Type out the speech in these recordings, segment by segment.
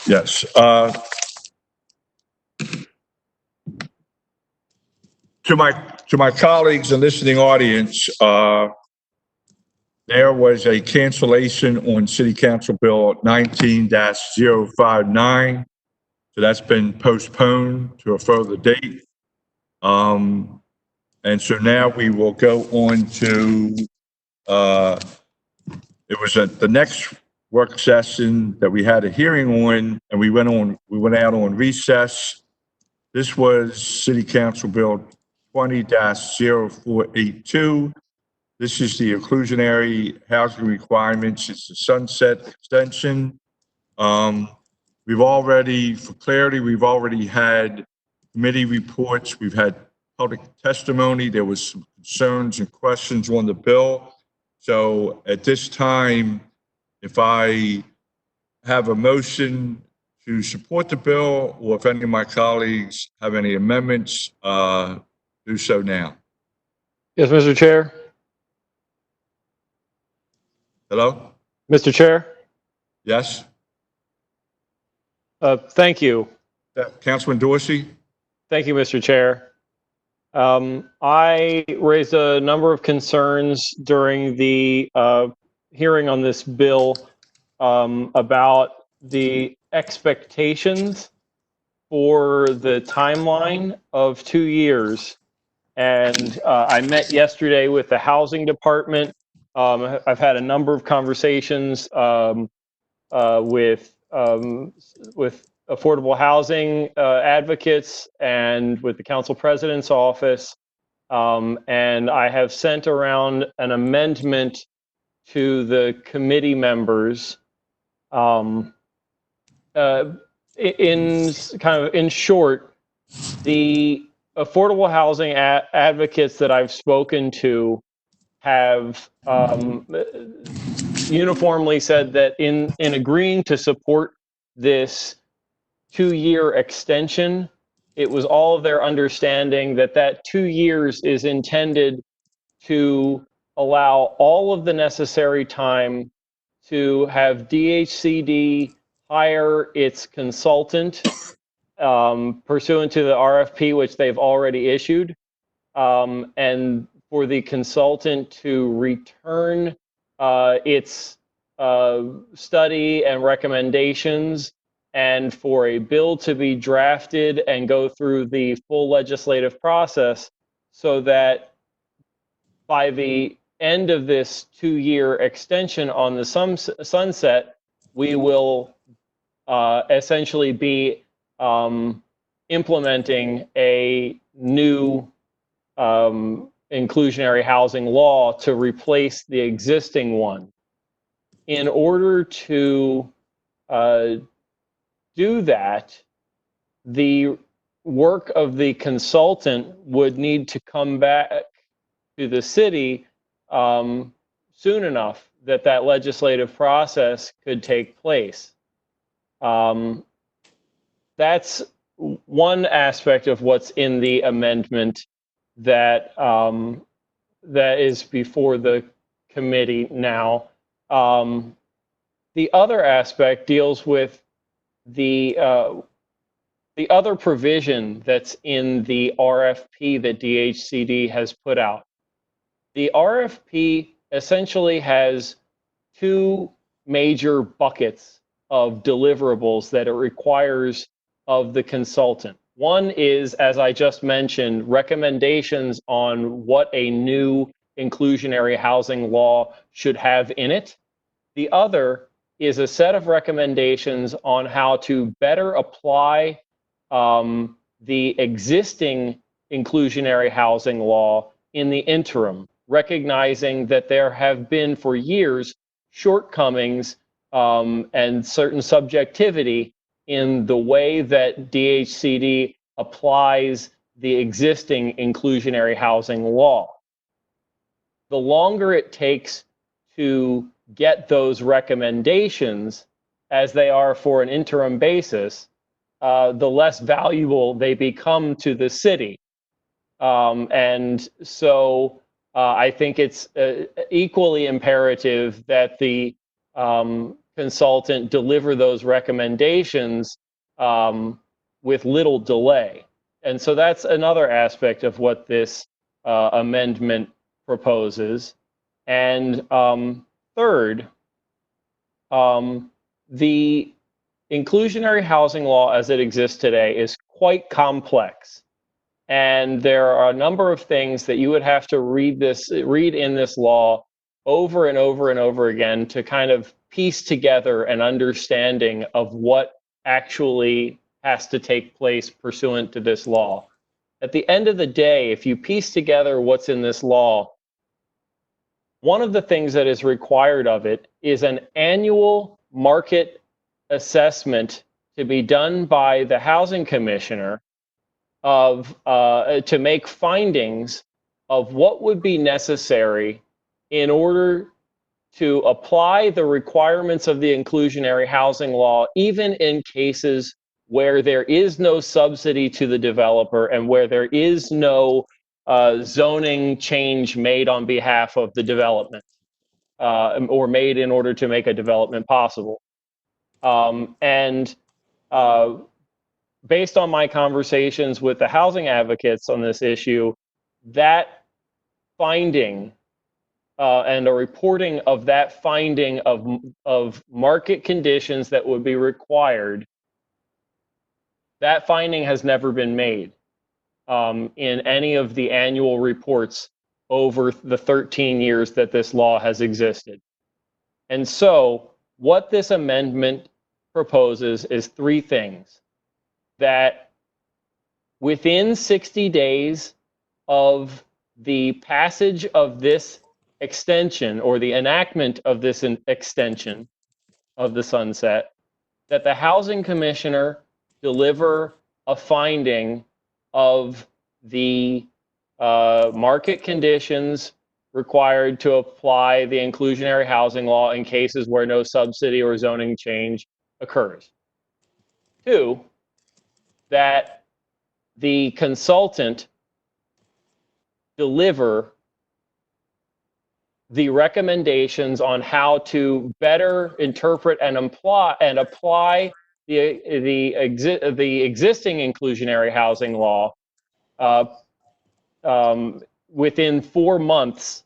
Yes. To my colleagues and listening audience, there was a cancellation on City Council Bill 19-059. So that's been postponed to a further date. And so now we will go on to, it was at the next work session that we had a hearing on, and we went out on recess. This was City Council Bill 20-0482. This is the inclusionary housing requirements. It's a sunset extension. We've already, for clarity, we've already had committee reports. We've had public testimony. There was some concerns and questions on the bill. So at this time, if I have a motion to support the bill, or if any of my colleagues have any amendments, do so now. Yes, Mr. Chair. Hello? Mr. Chair. Yes? Thank you. Councilman Dorsey? Thank you, Mr. Chair. I raised a number of concerns during the hearing on this bill about the expectations for the timeline of 2 years. And I met yesterday with the housing department. I've had a number of conversations with affordable housing advocates and with the council president's office. And I have sent around an amendment to the committee members. In short, the affordable housing advocates that I've spoken to have uniformly said that in agreeing to support this 2-year extension, it was all of their understanding that that 2 years is intended to allow all of the necessary time to have DHCD hire its consultant pursuant to the RFP, which they've already issued, and for the consultant to return its study and recommendations, and for a bill to be drafted and go through the full legislative process, so that by the end of this 2-year extension on the sunset, we will essentially be implementing a new inclusionary housing law to replace the existing one. In order to do that, the work of the consultant would need to come back to the city soon enough that that legislative process could take place. That's one aspect of what's in the amendment that that is before the committee now. The other aspect deals with the other provision that's in the RFP that DHCD has put out. The RFP essentially has 2 major buckets of deliverables that it requires of the consultant. One is, as I just mentioned, recommendations on what a new inclusionary housing law should have in it. The other is a set of recommendations on how to better apply the existing inclusionary housing law in the interim, recognizing that there have been for years shortcomings and certain subjectivity in the way that DHCD applies the existing inclusionary housing law. The longer it takes to get those recommendations, as they are for an interim basis, the less valuable they become to the city. And so I think it's equally imperative that the consultant deliver those recommendations with little delay. And so that's another aspect of what this amendment proposes. And third, the inclusionary housing law as it exists today is quite complex. And there are a number of things that you would have to read in this law over and over and over again to kind of piece together an understanding of what actually has to take place pursuant to this law. At the end of the day, if you piece together what's in this law, one of the things that is required of it is an annual market assessment to be done by the housing commissioner to make findings of what would be necessary in order to apply the requirements of the inclusionary housing law, even in cases where there is no subsidy to the developer and where there is no zoning change made on behalf of the development or made in order to make a development possible. And based on my conversations with the housing advocates on this issue, that finding and a reporting of that finding of market conditions that would be required, that finding has never been made in any of the annual reports over the 13 years that this law has existed. And so what this amendment proposes is three things: that within 60 days of the passage of this extension or the enactment of this extension of the sunset, that the housing commissioner deliver a finding of the market conditions required to apply the inclusionary housing law in cases where no subsidy or zoning change occurs. Two, that the consultant deliver the recommendations on how to better interpret and apply the existing inclusionary housing law within 4 months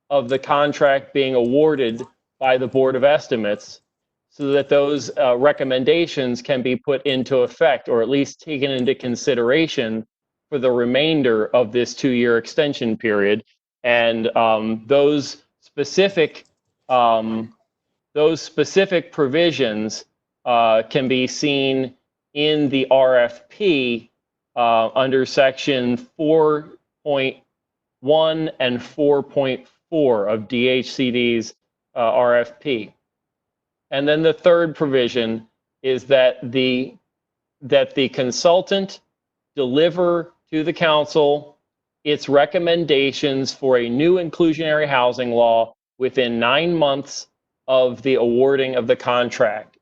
of the contract being awarded by the Board of Estimates, so that those recommendations can be put into effect, or at least taken into consideration for the remainder of this 2-year extension period. And those specific provisions can be seen in the RFP under section 4.1 and 4.4 of DHCD's RFP. And then the third provision is that the consultant deliver to the council its recommendations for a new inclusionary housing law within 9 months of the awarding of the contract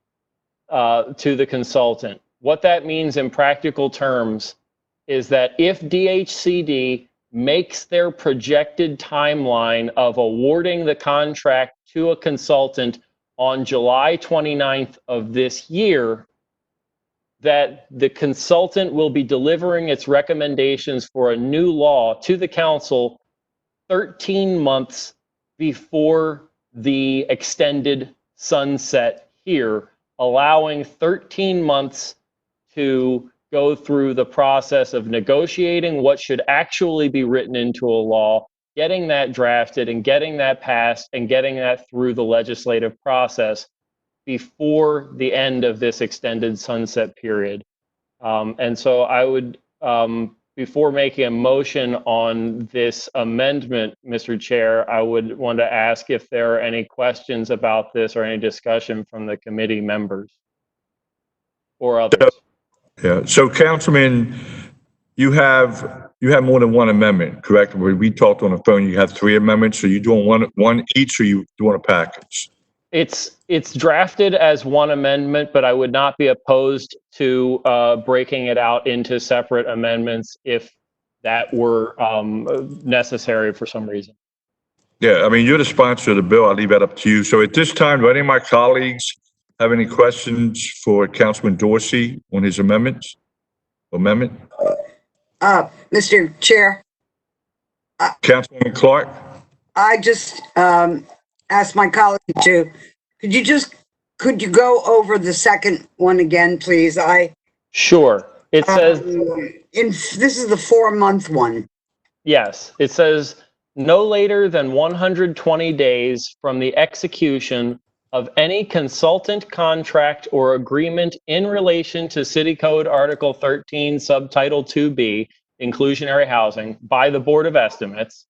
to the consultant. What that means in practical terms is that if DHCD makes their projected timeline of awarding the contract to a consultant on July 29th of this year, that the consultant will be delivering its recommendations for a new law to the council 13 months before the extended sunset here, allowing 13 months to go through the process of negotiating what should actually be written into a law, getting that drafted and getting that passed and getting that through the legislative process before the end of this extended sunset period. And so I would, before making a motion on this amendment, Mr. Chair, I would want to ask if there are any questions about this or any discussion from the committee members or others. Yeah, so Councilman, you have more than one amendment, correct? We talked on the phone, you have 3 amendments, so you doing one each, or you doing a package? It's drafted as one amendment, but I would not be opposed to breaking it out into separate amendments if that were necessary for some reason. Yeah, I mean, you're the sponsor of the bill. I'll leave that up to you. So at this time, do any of my colleagues have any questions for Councilman Dorsey on his amendment? Mr. Chair, Councilwoman Clark? I just asked my colleague could you go over the second one again, please? Sure. It says, This is the 4-month one. yes, it says no later than 120 days from the execution of any consultant contract or agreement in relation to City Code Article 13, Subtitle 2B, Inclusionary Housing, by the Board of Estimates.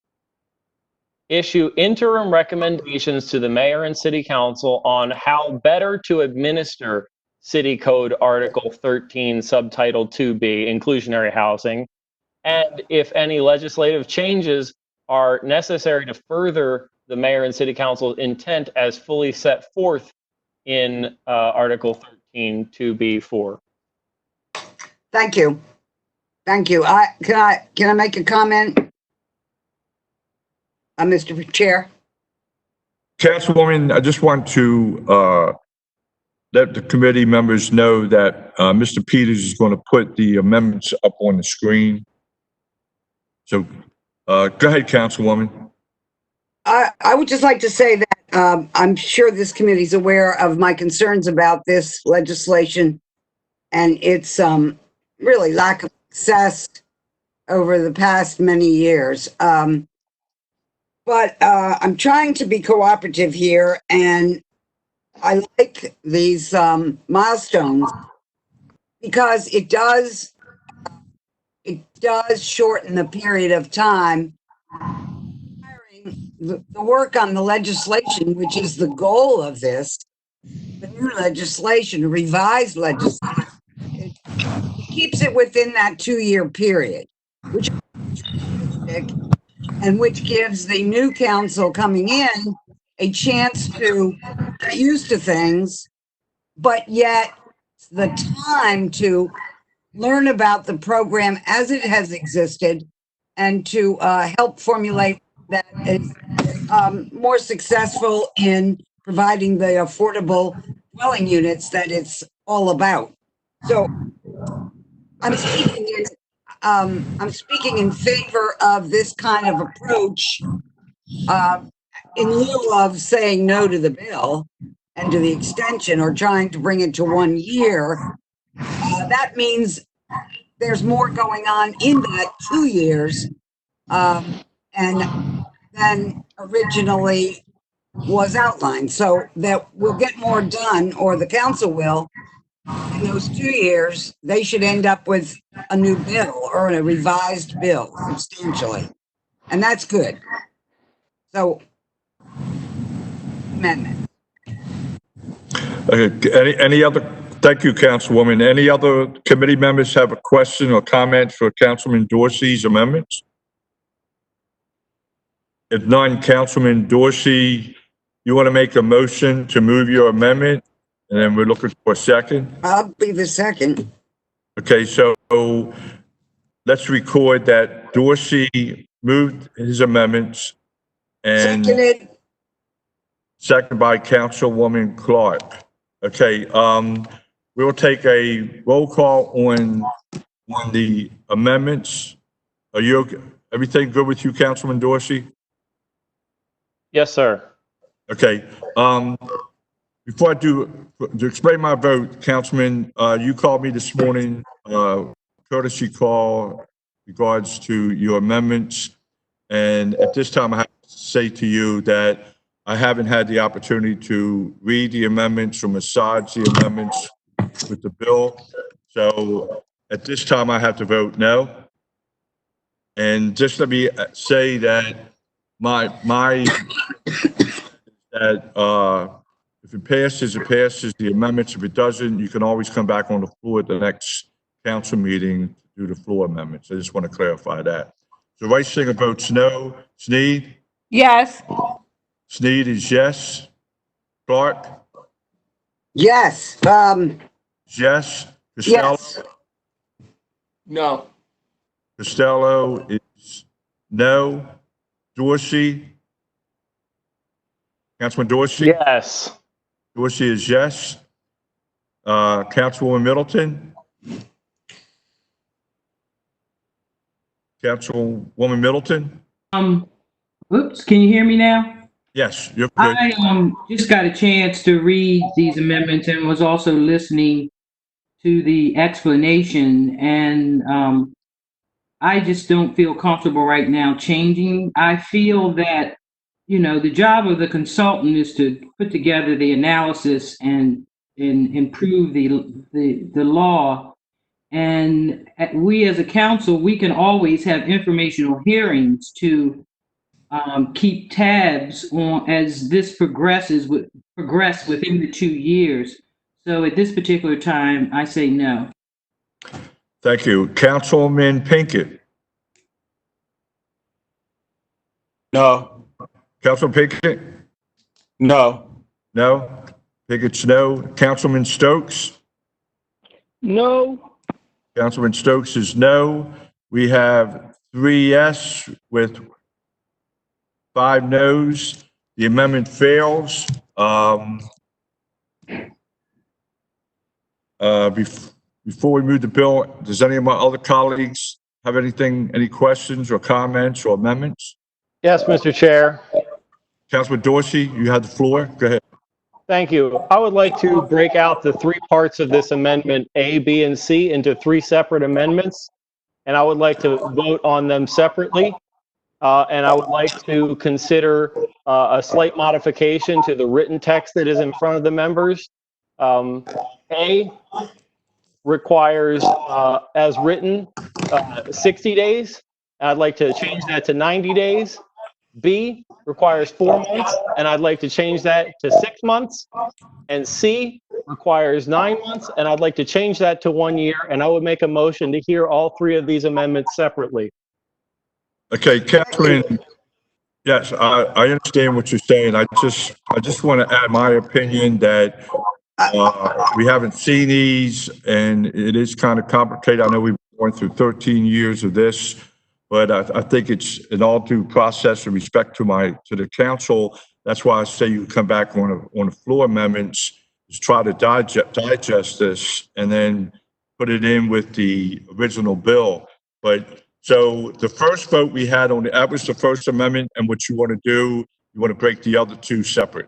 Issue interim recommendations to the mayor and city council on how better to administer City Code Article 13, Subtitle 2B, Inclusionary Housing, and if any legislative changes are necessary to further the mayor and city council's intent as fully set forth in Article 13, 2B4. Thank you. Thank you. Can I make a comment? Mr. Chair? Councilwoman, I just want to let the committee members know that Mr. Peters is going to put the amendments up on the screen. So go ahead, Councilwoman. I would just like to say that I'm sure this committee is aware of my concerns about this legislation and its really lack of success over the past many years. But I'm trying to be cooperative here, and I like these milestones because it does shorten the period of time. The work on the legislation, which is the goal of this, the new legislation, revised legislation, it keeps it within that 2-year period, which and which gives the new council coming in a chance to get used to things, but yet the time to learn about the program as it has existed and to help formulate that is more successful in providing the affordable dwelling units that it's all about. So I'm speaking in favor of this kind of approach in lieu of saying no to the bill and to the extension or trying to bring it to 1 year. That means there's more going on in that 2 years and than originally was outlined, so that we'll get more done, or the council will. In those 2 years, they should end up with a new bill or a revised bill substantially. And that's good. So, amendment. Okay, any other, thank you, Councilwoman. Any other committee members have a question or comment for Councilman Dorsey's amendments? If none, Councilman Dorsey, you want to make a motion to move your amendment? And then we're looking for a second. I'll be the second. Okay, so let's record that Dorsey moved his amendments and Seconded. second by Councilwoman Clark. Okay, we'll take a roll call on the amendments. Are you, everything good with you, Councilman Dorsey? Yes, sir. Okay, before I do, to explain my vote, Councilman, you called me this morning, courtesy call regards to your amendments. And at this time, I have to say to you that I haven't had the opportunity to read the amendments or massage the amendments with the bill. So at this time, I have to vote no. And just let me say that if it passes, it passes the amendments. If it doesn't, you can always come back on the floor at the next council meeting to do the floor amendments. I just want to clarify that. So Reisinger votes no. Sneed? Yes. Sneed is yes. Clark? Yes. Yes. Costello? Yes. No. Costello is no. Dorsey? Councilman Dorsey? Yes. Dorsey is yes. Councilwoman Middleton? Councilwoman Middleton? Oops, can you hear me now? Yes, you're good. I just got a chance to read these amendments and was also listening to the explanation, and I just don't feel comfortable right now changing. I feel that, the job of the consultant is to put together the analysis and improve the law. And we as a council, we can always have informational hearings to keep tabs on as this progress within the 2 years. So at this particular time, I say no. Thank you. Councilman Pinkett? No. Councilman Pinkett? No. No? Pinkett's no. Councilman Stokes? No. Councilman Stokes is no. We have 3 yes with 5 no's. The amendment fails. Before we move the bill, does any of my other colleagues have any questions or comments or amendments? Yes, Mr. Chair. Councilman Dorsey, you have the floor. Go ahead. Thank you. I would like to break out the 3 parts of this amendment, A, B, and C, into 3 separate amendments, and I would like to vote on them separately. And I would like to consider a slight modification to the written text that is in front of the members. A requires, as written, 60 days. I'd like to change that to 90 days. B requires 4 months, and I'd like to change that to 6 months. And C requires 9 months, and I'd like to change that to 1 year. And I would make a motion to hear all 3 of these amendments separately. Okay, Councilman, yes, I understand what you're saying. I just want to add my opinion that we haven't seen these, and it is kind of complicated. I know we've gone through 13 years of this, but I think it's an all due process in respect to the council. That's why I say you come back on the floor amendments, is try to digest this and then put it in with the original bill. But so the first vote we had that was the first amendment, and what you want to do, you want to break the other 2 separate.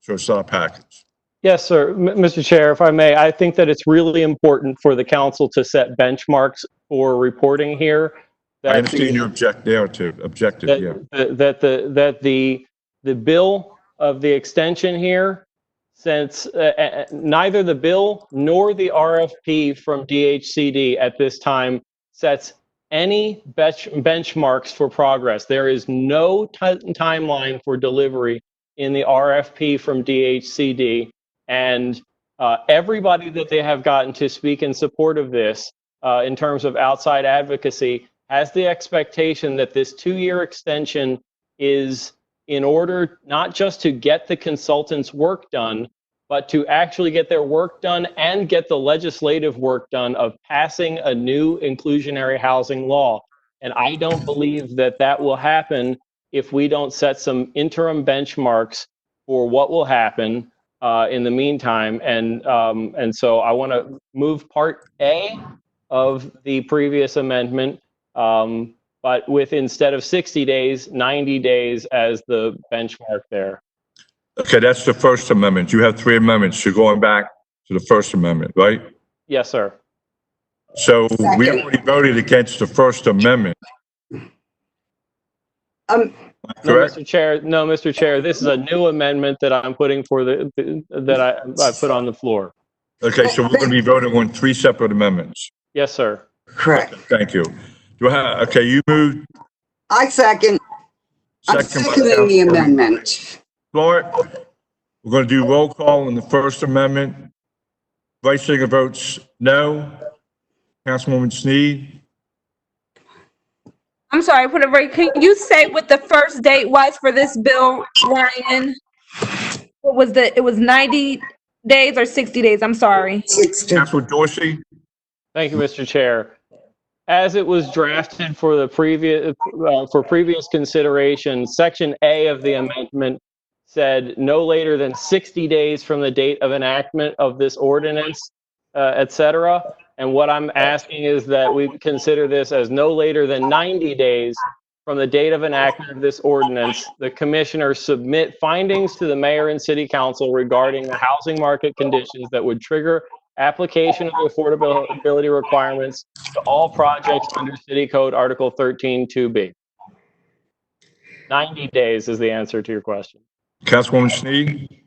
So it's not a package. Yes, sir. Mr. Chair, if I may, I think that it's really important for the council to set benchmarks for reporting here. I understand your objective, yeah. That the bill of the extension here, since neither the bill nor the RFP from DHCD at this time sets any benchmarks for progress. There is no timeline for delivery in the RFP from DHCD, and everybody that they have gotten to speak in support of this in terms of outside advocacy has the expectation that this 2-year extension is in order not just to get the consultants' work done, but to actually get their work done and get the legislative work done of passing a new inclusionary housing law. And I don't believe that that will happen if we don't set some interim benchmarks for what will happen in the meantime. And so I want to move Part A of the previous amendment, but with, instead of 60 days, 90 days as the benchmark there. Okay, that's the first amendment. You have 3 amendments. You're going back to the first amendment, right? Yes, sir. So we already voted against the first amendment. No, Correct? Mr. Chair, this is a new amendment that I'm putting for that I put on the floor. Okay, so we're going to be voting on 3 separate amendments. Yes, sir. Correct. Okay, thank you. Okay, you moved. I second. I'm seconding the amendment. Floor. We're going to do roll call on the first amendment. Vice Singer votes no. Councilwoman Sneed. I'm sorry, can you say what the first date was for this bill, Ryan? What was it was 90 days or 60 days? I'm sorry. 60. Councilman Dorsey. Thank you, Mr. Chair. As it was drafted for previous consideration, Section A of the amendment said no later than 60 days from the date of enactment of this ordinance, et cetera. And what I'm asking is that we consider this as no later than 90 days from the date of enactment of this ordinance. The commissioner submit findings to the mayor and city council regarding the housing market conditions that would trigger application of the affordability requirements to all projects under City Code Article 13-2B. 90 days is the answer to your question. Councilwoman Sneed?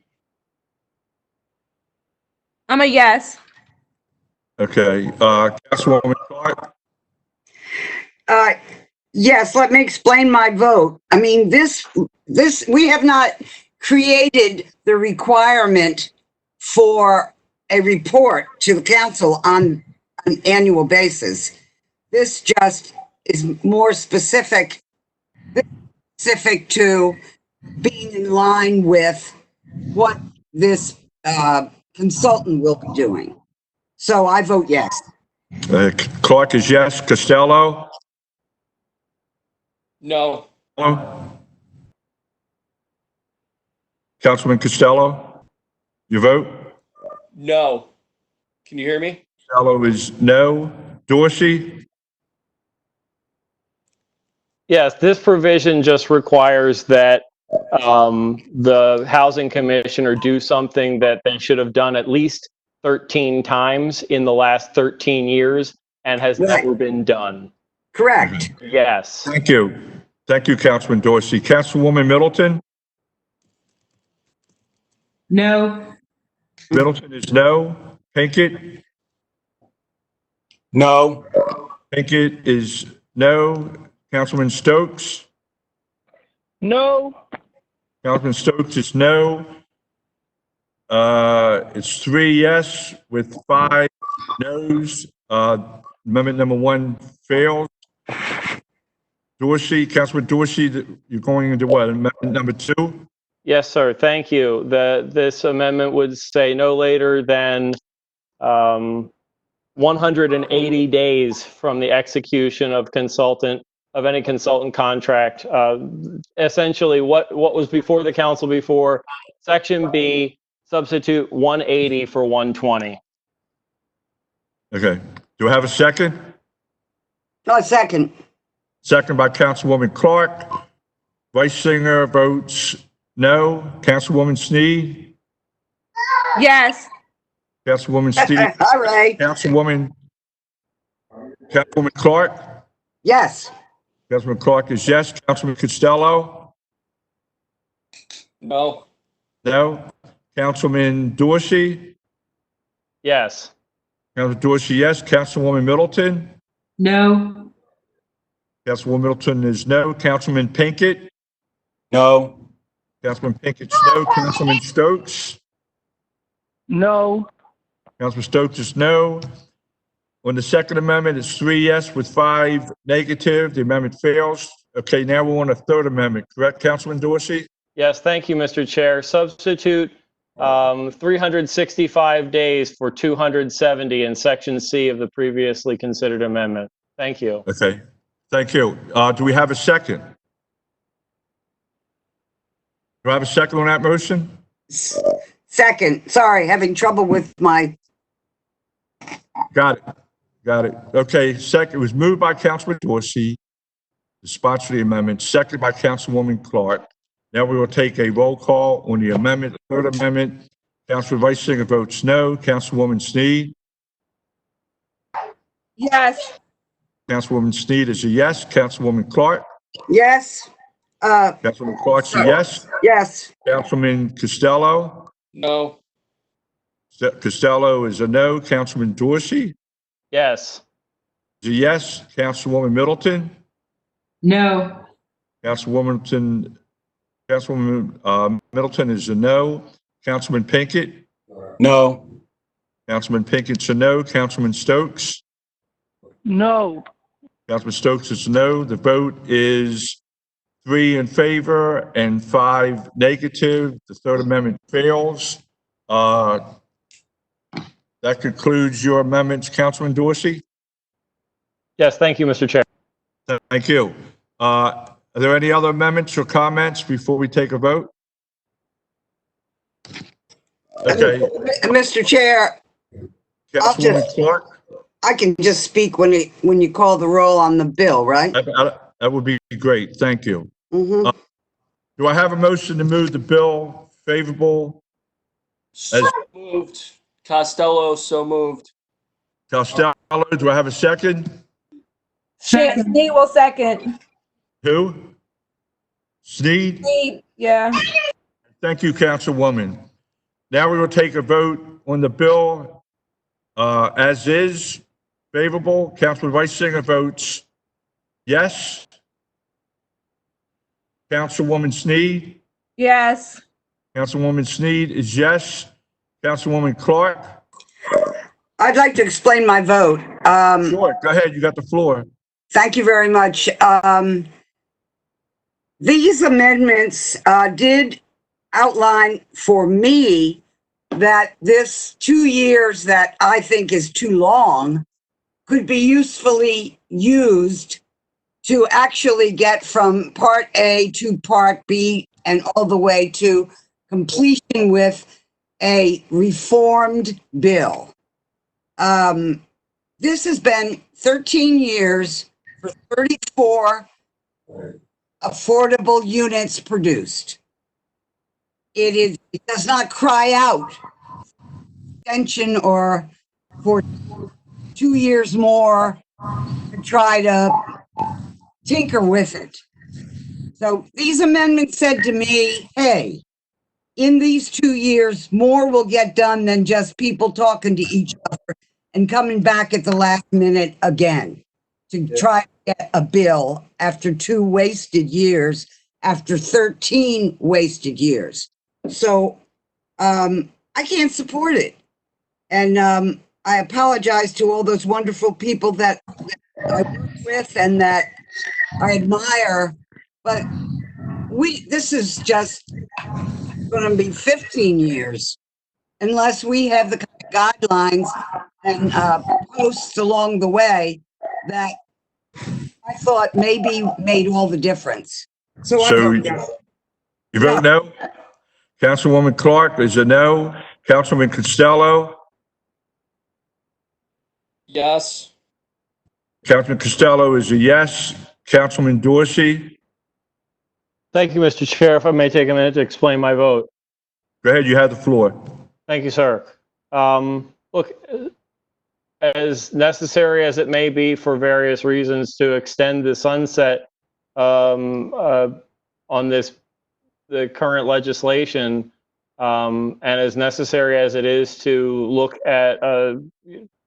I'm a yes. Okay, Councilwoman Clark? Yes, let me explain my vote. I mean, we have not created the requirement for a report to the council on an annual basis. This just is more specific to being in line with what this consultant will be doing. So I vote yes. Clark is yes. Costello? No. Councilman Costello, your vote? No. Can you hear me? Costello is no. Dorsey? Yes, this provision just requires that the housing commissioner do something that they should have done at least 13 times in the last 13 years and has Right. never been done. Correct. Yes. Thank you. Thank you, Councilman Dorsey. Councilwoman Middleton? No. Middleton is no. Pinkett? No. Pinkett is no. Councilman Stokes? No. Councilman Stokes is no. It's 3 yes with 5 no's. Amendment number 1 fails. Dorsey, Councilman Dorsey, you're going into what? Amendment number 2? Yes, sir. Thank you. This amendment would say no later than 180 days from the execution of any consultant contract. Essentially, what was before the council before, Section B, substitute 180 for 120. Okay. Do I have a second? No, second. Second by Councilwoman Clark. Vice Singer votes no. Councilwoman Sneed? Yes. Councilwoman Sneed? All right. Councilwoman Clark? Yes. Councilman Clark is yes. Councilman Costello? No. No. Councilman Dorsey? Yes. Councilman Dorsey, yes. Councilwoman Middleton? No. Councilwoman Middleton is no. Councilman Pinkett? No. Councilman Pinkett's no. Councilman Stokes? No. Councilman Stokes is no. On the Second Amendment, it's 3 yes with 5 negative. The amendment fails. Okay, now we're on the Third Amendment, correct, Councilman Dorsey? Yes, thank you, Mr. Chair. Substitute 365 days for 270 in Section C of the previously considered amendment. Thank you. Okay, thank you. Do we have a second? Do I have a second on that motion? Second. Sorry, having trouble with my. Got it. Got it. Okay, second, it was moved by Councilman Dorsey to sponsor the amendment, seconded by Councilwoman Clark. Now we will take a roll call on the amendment, the Third Amendment. Councilman Vice Singer votes no. Councilwoman Sneed? Yes. Councilwoman Sneed is a yes. Councilwoman Clark? Yes. Councilwoman Clark's a yes. Yes. Councilman Costello? No. Costello is a no. Councilman Dorsey Yes. is a yes. Councilwoman Middleton? No. Councilwoman Middleton is a no. Councilman Pinkett? No. Councilman Pinkett's a no. Councilman Stokes? No. Councilman Stokes is no. The vote is 3 in favor and 5 negative. The Third Amendment fails. That concludes your amendments, Councilman Dorsey. Yes, thank you, Mr. Chair. Thank you. Are there any other amendments or comments before we take a vote? Okay, Mr. Chair, I'll Councilwoman just, Clark, I can just speak when you call the roll on the bill, right? that would be great, thank you. Mm-hmm. Do I have a motion to move the bill favorable as Moved. Costello, so moved. Costello? Do I have a second? Chance Sneed will second. Who? Sneed? Sneed, yeah. Thank you, Councilwoman. Now we will take a vote on the bill as is. Favorable. Councilman Vice Singer votes yes. Councilwoman Sneed? Yes. Councilwoman Sneed is yes. Councilwoman Clark? I'd like to explain my vote. Sure, go ahead, you got the floor. Thank you very much. These amendments did outline for me that this 2 years that I think is too long could be usefully used to actually get from Part A to Part B and all the way to completion with a reformed bill. This has been 13 years for 34 affordable units produced. It does not cry out extension or for 2 years more to try to tinker with it. So these amendments said to me, hey, in these 2 years, more will get done than just people talking to each other and coming back at the last minute again to try to get a bill after 2 wasted years, after 13 wasted years. So I can't support it. And I apologize to all those wonderful people that I work with and that I admire, but this is just going to be 15 years unless we have the kind of guidelines and posts along the way that I thought maybe made all the difference. So I vote no. You vote no? Councilwoman Clark is a no. Councilman Costello? Yes. Councilman Costello is a yes. Councilman Dorsey? Thank you, Mr. Chair. If I may take a minute to explain my vote. Go ahead, you have the floor. Thank you, sir. Look, as necessary as it may be for various reasons to extend the sunset on the current legislation, and as necessary as it is to look at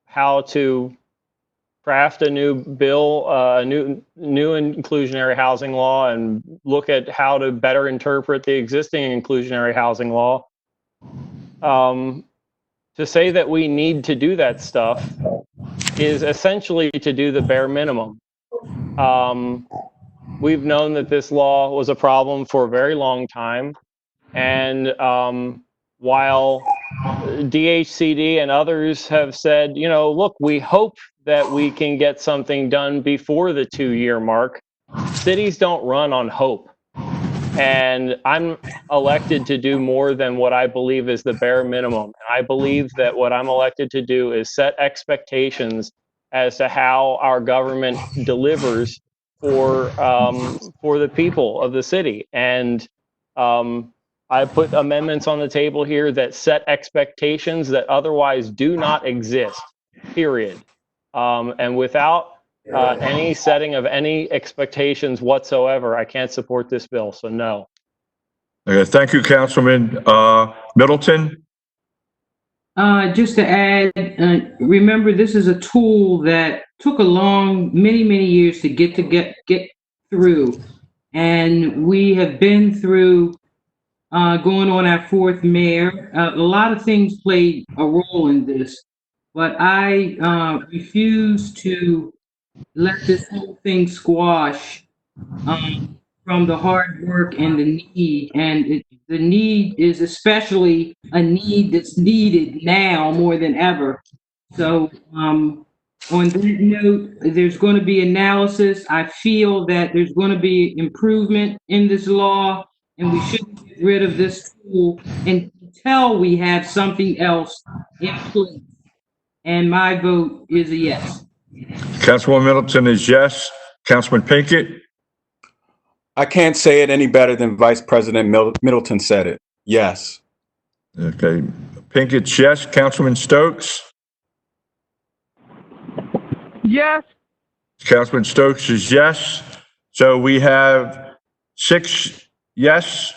how to craft a new bill, a new inclusionary housing law, and look at how to better interpret the existing inclusionary housing law. To say that we need to do that stuff is essentially to do the bare minimum. We've known that this law was a problem for a very long time, and while DHCD and others have said, you know, look, we hope that we can get something done before the 2-year mark, cities don't run on hope. And I'm elected to do more than what I believe is the bare minimum. I believe that what I'm elected to do is set expectations as to how our government delivers for the people of the city. And I put amendments on the table here that set expectations that otherwise do not exist, period. And without any setting of any expectations whatsoever, I can't support this bill, so no. Okay, thank you, Councilman Middleton. Just to add, remember this is a tool that took many years to get through, and we have been through going on our 4th mayor. A lot of things played a role in this, but I refuse to let this whole thing squash from the hard work and the need. And the need is especially a need that's needed now more than ever. So on that note, there's going to be analysis. I feel that there's going to be improvement in this law, and we shouldn't get rid of this tool and until we have something else in place. And my vote is a yes. Councilwoman Middleton is yes. Councilman Pinkett? I can't say it any better than Vice President Middleton said it. Yes. Okay. Pinkett's yes. Councilman Stokes? Yes. Councilman Stokes is yes. So we have 6 yes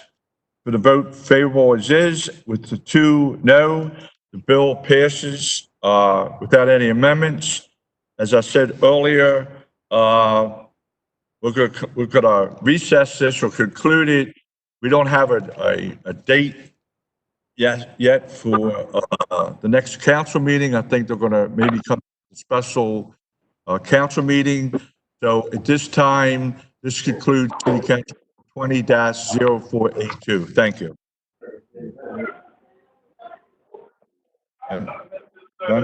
for the vote favorable as is, with the 2 no. The bill passes without any amendments. As I said earlier, we're going to recess this or conclude it. We don't have a date yet for the next council meeting. I think they're going to maybe come to a special council meeting. So at this time, this concludes City Council 20-0482. Thank you.